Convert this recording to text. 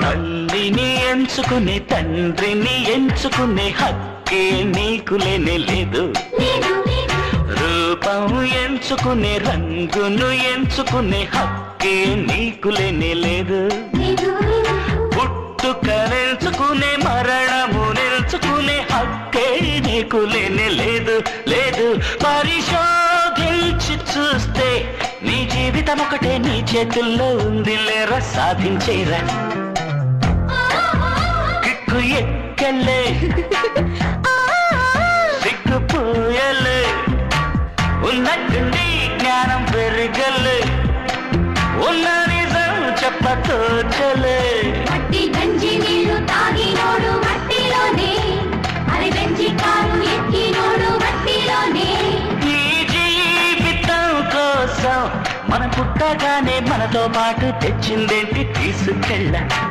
తల్లిని ఎంచుకునే తండ్రిని ఎంచుకునే హక్కే నీకు లేనే లేదు. రూపం ఎంచుకునే రంగును ఎంచుకునే హక్కే నీకు లేనే లేదు. పుట్టుక నెంచుకునే మరణము నెంచుకునే హక్కే నీకు లేనే లేదు. లేదు పరిశోధించి చూస్తే నీ జీవితం ఒకటే నీ చేతుల్లో ఉంది లేరా సాధించేరా. కిక్కు ఎక్కలే సిగ్గుపోయలే ఉన్నట్టుండి జ్ఞానం పెరగలే ఉన్న నిజం చెప్పతోచలే. మట్టి గంజి నీళ్లు తాగినోడు మట్టిలోనే అరే గంజి కారు ఎక్కినోడు మట్టిలోనే. ఈ జీవితం కోసం మన పుట్టగానే మనతో పాటు తెచ్చిందేంటి తీసుకెళ్ళ